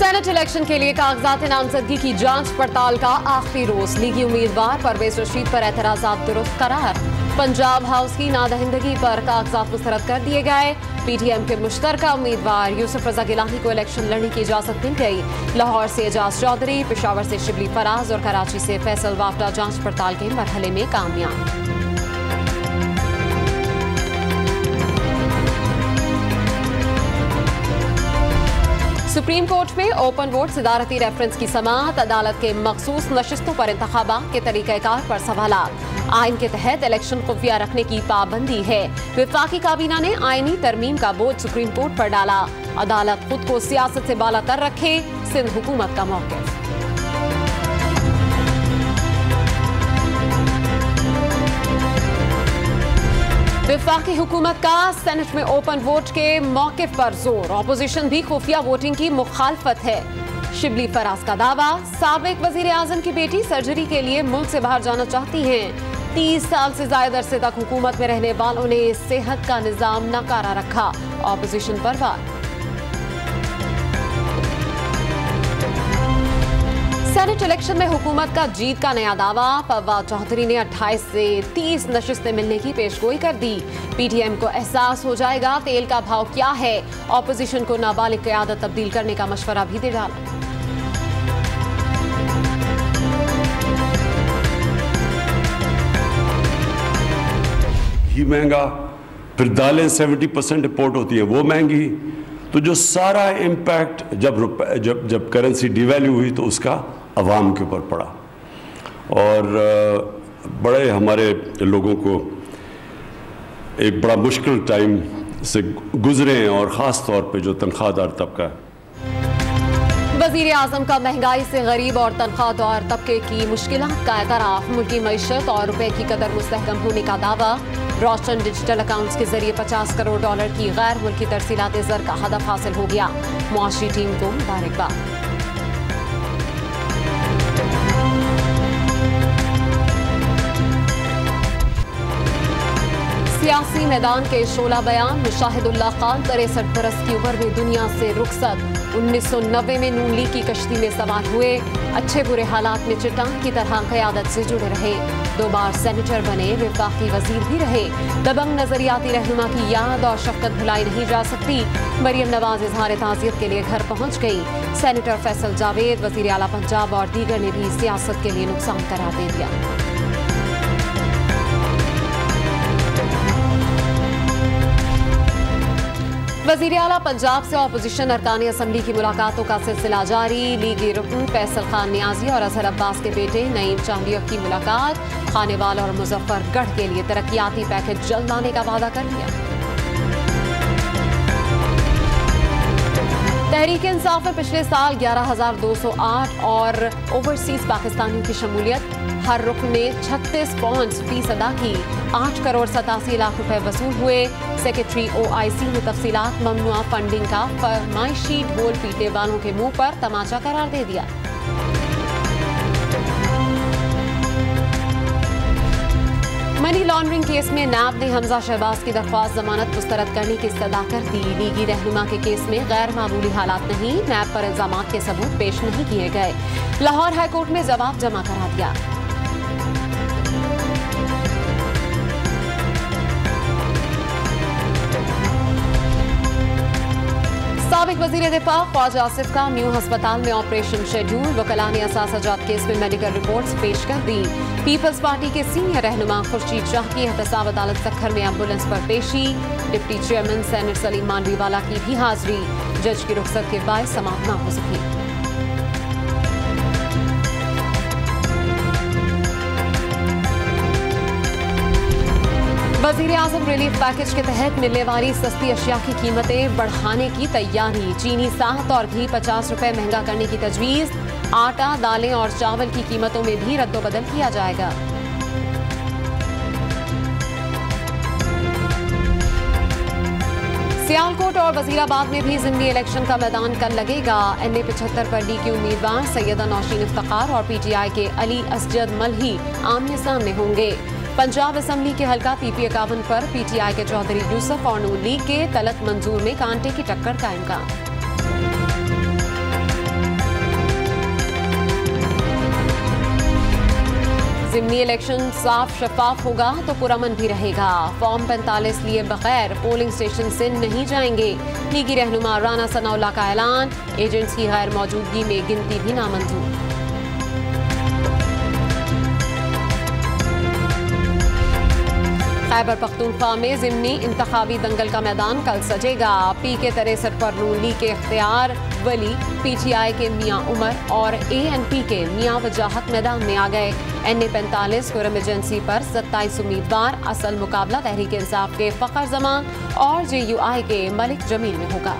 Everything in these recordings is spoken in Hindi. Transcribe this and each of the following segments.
सेनेट इलेक्शन के लिए कागजात नामजदगी की जांच पड़ताल का आखिरी रोज। लीगी उम्मीदवार परवेज रशीद पर एतराजात दुरुस्त करार। पंजाब हाउस की नादहिंदगी पर कागजात मुस्तरद कर दिए गए। पीटीएम के मुश्तरका उम्मीदवार यूसुफ रजा गिलानी को इलेक्शन लड़ने की इजाजत मिल गई। लाहौर से एजाज चौधरी, पेशावर से शिबली फराज और कराची से फैसल वाफ्टा जांच पड़ताल के मरहले में कामयाब। सुप्रीम कोर्ट में ओपन वोट सदारती रेफरेंस की समाअत। अदालत के मखसूस नशिस्तों पर इंतखाबात के तरीक़ाकार पर सवालात। आइन के तहत इलेक्शन खुफिया रखने की पाबंदी है। वफाकी काबीना ने आइनी तरमीम का बोझ सुप्रीम कोर्ट पर डाला। अदालत खुद को सियासत से बालातर रखे, सिंध हुकूमत का मौक़िफ़। वफाकी हुकूमत का सेनेट में ओपन वोट के मौक़िफ़ पर जोर। ऑपोजिशन भी खुफिया वोटिंग की मुखालफत है। शिबली फराज का दावा, साबिक वजीर आजम की बेटी सर्जरी के लिए मुल्क से बाहर जाना चाहती हैं। 30 साल से ज्यादा अरसे तक हुकूमत में रहने वालों ने सेहत का निजाम नकारा रखा। ऑपोजिशन पर वार। सेनेट इलेक्शन में हुकूमत का जीत का नया दावा। फवाद चौधरी ने 28 से 30 नशिस्तें मिलने की पेशगोई कर दी। पीटीएम को एहसास हो जाएगा तेल का भाव क्या है। ऑपोजिशन को नाबालिग क़यादत तब्दील करने का मशवरा भी दे डाला। घी महंगा, फिर दालें 70% इंपोर्ट होती है, वो महंगी। तो जो सारा इम्पैक्ट जब करेंसी डिवैल्यू हुई तो उसका अवाम के ऊपर पड़ा और बड़े हमारे लोगों को एक बड़ा मुश्किल टाइम से गुजरे हैं, और ख़ास तौर पे जो तनख्वाहदार तबका है। वज़ीर आज़म का महंगाई से गरीब और तनख्वाहदार तबके की मुश्किलात का एतराफ़। मुल्की मईशत और रुपए की कदर मुस्तहकम होने का दावा। रोशन डिजिटल अकाउंट्स के जरिए $50 करोड़ की गैर मुल्की तरसीलात ज़र का हदफ हासिल हो गया। मुआशी टीम को मुबारकबाद। सियासी मैदान के शोला बयान। मुशाहिदुल्लाह खान 63 बरस की उम्र में दुनिया से रुखसत। 1990 में नून लीग की कश्ती में सवार हुए। अच्छे बुरे हालात में चट्टान की तरह क़यादत से जुड़े रहे। 2 बार सेनेटर बने, वफाकी वजीर भी रहे। दबंग नजरियाती रहनुमा की याद और शफकत भुलाई नहीं जा सकती। मरियम नवाज इजहार ताज़ियत के लिए घर पहुंच गई। सेनेटर फैसल जावेद, वजीर आला पंजाब और दीगर ने भी सियासत के लिए नुकसान करार दे दिया। वज़ीर आला पंजाब से ऑपोजिशन अरकान असम्बली की मुलाकातों का सिलसिला जारी। लीगी रुकन फैसल खान नियाजी और अजहर अब्बास के बेटे नईम चांडिया की मुलाकात। खानेवाल और मुजफ्फरगढ़ के लिए तरक्याती पैकेज जल्द लाने का वादा कर दिया। तहरीक इंसाफ में पिछले साल 11,208 और ओवरसीज पाकिस्तानियों की शमूलियत। हर रुकन ने 36 पॉइंट्स फीस अदा की। 8 करोड़ 87 लाख रुपए वसूल हुए। सेक्रेटरी OIC ने तफसीलात ममनुआ फंडिंग का फरमाइशी ढोल पीटने वालों के मुंह पर तमाचा करार दे दिया। मनी लॉन्ड्रिंग केस में नैब ने हमजा शहबाज की दरख्वास्त जमानत मुस्तरद करने की इस्तदा कर दी। लीगी रहनुमा के केस में गैर मामूली हालात नहीं, नैब पर इल्जामात के सबूत पेश नहीं किए गए। लाहौर हाईकोर्ट में जवाब जमा करा दिया। साबिक वज़ीर दिफा ख्वाजा आसिफ का न्यू अस्पताल में ऑपरेशन शेड्यूल। वकला ने असासजात केस में मेडिकल रिपोर्ट्स पेश कर दी। पीपल्स पार्टी के सीनियर रहनुमा खुर्शीद शाह की एहतसाब अदालत सखर में एम्बुलेंस पर पेशी। Deputy chairman senate Salim Mandviwala की भी हाजिरी। जज की रुखसत के बायस समाअत ना हो सकी। वज़ीर आज़म रिलीफ पैकेज के तहत मिलने वाली सस्ती अशिया की कीमतें बढ़ाने की तैयारी। चीनी 7 और घी 50 रुपए महंगा करने की तजवीज़। आटा, दालें और चावल की कीमतों में भी रद्दोबदल किया जाएगा। सियालकोट और वजीराबाद में भी ज़िमनी इलेक्शन का मैदान कल लगेगा। NA 75 पर लीगी उम्मीदवार सैयदा नौशीन इफ्तिखार और PTI के अली असजद मलही आमने सामने होंगे। पंजाब असम्बली के हल्का PP 51 पर PTI के चौधरी यूसुफ और नून लीग के तलत मंजूर में कांटे की टक्कर का इम्कान। ज़िमनी इलेक्शन साफ शफाफ होगा तो पुरअमन भी रहेगा। फॉर्म 45 लिए बगैर पोलिंग स्टेशन से नहीं जाएंगे। लीगी रहनुमा राना सनाउल्लाह का ऐलान, एजेंट्स की गैर मौजूदगी में गिनती भी नामंजूर। खैबर पख्तूनख्वा में ज़िमनी इंतखाबी दंगल का मैदान कल सजेगा। PK 63 पर नून लीग के इख्तियार वली, PTI के मियां उमर और ANP के मियां वजाहत मैदान में आ गए। NA 45 खुरम एजेंसी पर 27 उम्मीदवार। असल मुकाबला तहरीक इंसाफ के फ़खर जमान और JUI के मलिक जमील में होगा।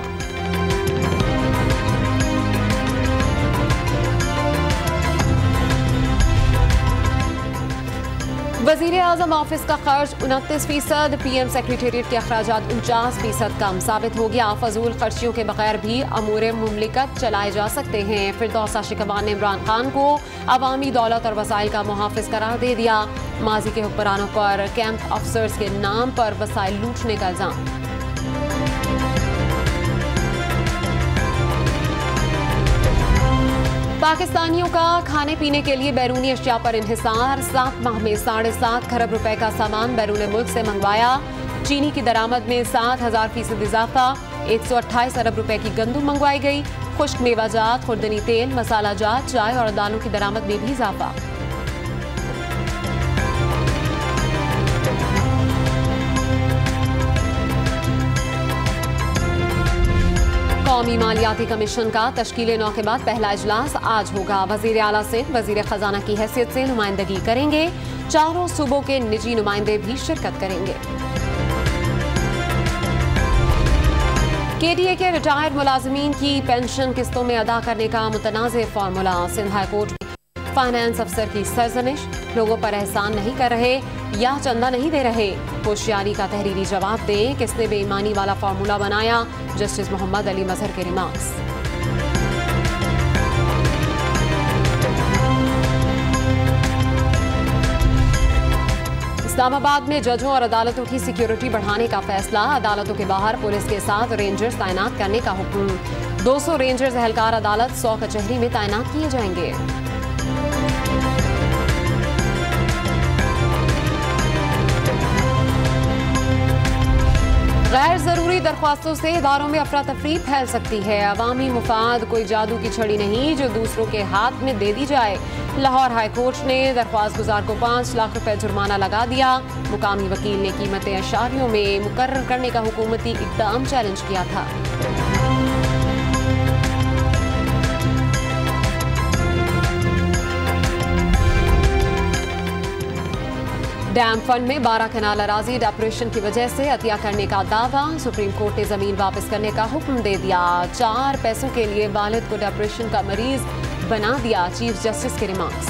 वज़ीर आज़म ऑफिस का खर्च 29%, PM सेक्रेटेरिएट के अखराजात 49% कम साबित हो गया। फजूल खर्चियों के बगैर भी अमूर मुमलिकत चलाए जा सकते हैं। फिरदौसा शिकवान ने इमरान खान को अवामी दौलत और वसाइल का मुहाफिज करार दे दिया। माजी के हुक्मरानों पर कैंप अफसर्स के नाम पर वसाइल लूटने का इल्जाम। पाकिस्तानियों का खाने पीने के लिए बैरूनी अशिया पर इन्हिसार। 7 माह में 7.5 खरब रुपए का सामान बैरून मुल्क से मंगवाया। चीनी की दरामद में 7000% इजाफा। 128 अरब रुपए की गंदम मंगवाई गई। खुश्क मेवाजात, खुर्दनी तेल, मसाला जात, चाय और दालों की दरामद में भी इजाफा। कौमी मालियाती कमीशन का तश्कील 9 के बाद पहला इजलास आज होगा। वजीर आला सिंध वजीर खजाना की हैसियत से नुमाइंदगी करेंगे। चारों सूबों के निजी नुमाइंदे भी शिरकत करेंगे। KDA के रिटायर्ड मुलाजमीन की पेंशन किस्तों में अदा करने का मुतनाज़ formula. Sindh high court finance अफसर की सरजनिश, लोगों पर एहसान नहीं कर रहे या चंदा नहीं दे रहे। होशियारी का तहरीरी जवाब दें, किसने बेईमानी वाला फार्मूला बनाया। जस्टिस मोहम्मद अली मजहर के रिमार्क्स। इस्लामाबाद में जजों और अदालतों की सिक्योरिटी बढ़ाने का फैसला। अदालतों के बाहर पुलिस के साथ रेंजर्स तैनात करने का हुक्म। 200 रेंजर्स एहलकार अदालत 100 कचहरी में तैनात किए जाएंगे। गैर जरूरी दरख्वास्तों से इदारों में अफरा तफरी फैल सकती है। अवामी मुफाद कोई जादू की छड़ी नहीं जो दूसरों के हाथ में दे दी जाए। लाहौर हाई कोर्ट ने दरख्वास्त गुजार को 5 लाख रुपए जुर्माना लगा दिया। मुकामी वकील ने कीमतें अशारियों में मुकर्रर करने का हुकूमती इक़दाम चैलेंज किया था। डैम फंड में 12 कनाल अराजी डेप्रेशन की वजह से अतिया करने का दावा। सुप्रीम कोर्ट ने जमीन वापस करने का हुक्म दे दिया। 4 पैसों के लिए वालिद को डेप्रेशन का मरीज बना दिया। चीफ जस्टिस के रिमार्क्स।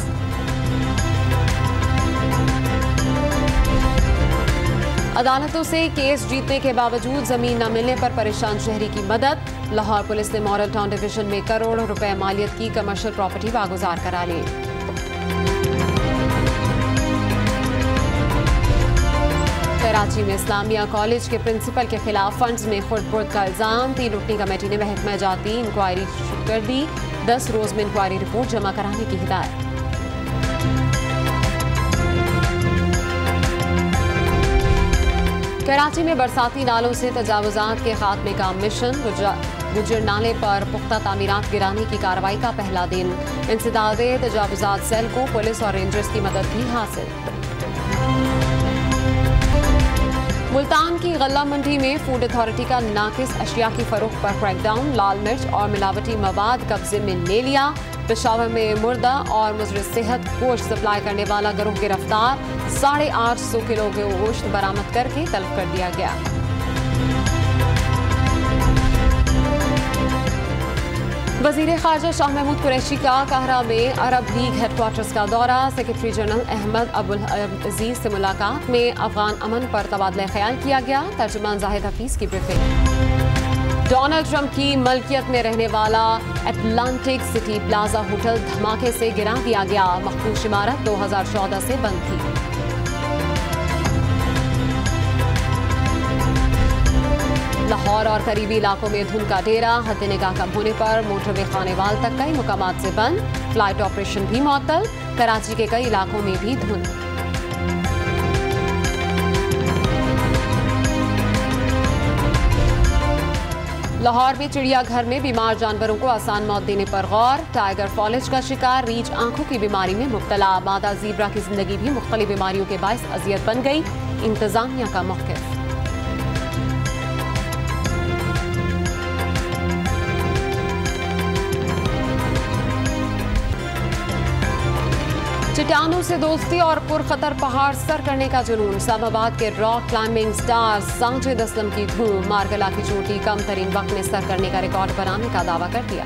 अदालतों से केस जीतने के बावजूद जमीन न मिलने पर परेशान शहरी की मदद। लाहौर पुलिस ने मॉडल टाउन डिवीजन में करोड़ों रुपए मालियत की कमर्शियल प्रॉपर्टी वागुजार करा ली। कराची में इस्लामिया कॉलेज के प्रिंसिपल के खिलाफ फंड्स में खुर्द-बुर्द का इल्जाम। 3 रुकनी कमेटी ने महकमा जाती इंक्वायरी शुरू कर दी। 10 रोज में इंक्वायरी रिपोर्ट जमा कराने की हिदायत। कराची में बरसाती नालों से तजावुजात के खात्मे का मिशन। गुजर नाले पर पुख्ता तामीरात गिराने की कार्रवाई का पहला दिन। इंसदादे तजावुजात सेल को पुलिस और रेंजर्स की मदद भी हासिल। मुल्तान की गल्ला मंडी में फूड अथॉरिटी का नाकिस अशिया की फरोख्त पर क्रैकडाउन। लाल मिर्च और मिलावटी मवाद कब्जे में ले लिया। पेशावर में मुर्दा और मुजर सेहत गोश्त सप्लाई करने वाला गिरोह गिरफ्तार। 850 किलो के गोश्त बरामद करके तलब कर दिया गया। वजीर खारजा शाह महमूद कुरैशी का काहरा में अरब लीग हेडक्वार्टर्स का दौरा। सेक्रेटरी जनरल अहमद अबुल अजीज से मुलाकात में अफगान अमन पर तबादला ख्याल किया गया। तर्जुमान जाहिद हफीज की ब्रीफिंग। डोनाल्ड ट्रंप की मलकियत में रहने वाला एटलांटिक सिटी प्लाजा होटल धमाके से गिरा दिया गया। मखदूश इमारत 2014 से बंद थी। लाहौर और करीबी इलाकों में धुंध का डेरा। हद निगाह कम होने पर मोटरवे खानेवाल तक कई मुकामात से बंद। फ्लाइट ऑपरेशन भी मुअत्तल। कराची के कई इलाकों में भी धुंध। लाहौर में चिड़ियाघर में बीमार जानवरों को आसान मौत देने पर गौर। टाइगर फॉलेज का शिकार, रीछ आंखों की बीमारी में मुब्तला। मादा ज़ीब्रा की जिंदगी भी मुख्तलिफ बीमारियों के बायस अजियत बन गई। इंतजामिया का मौक़िफ़। चट्टानों से दोस्ती और पुरखतर पहाड़ सर करने का जुनून। इस्लामाबाद के rock climbing star Sajid Aslam की धूम। मारगला की चोटी कम तरीन वक्त में सर करने का रिकॉर्ड बनाने का दावा कर दिया।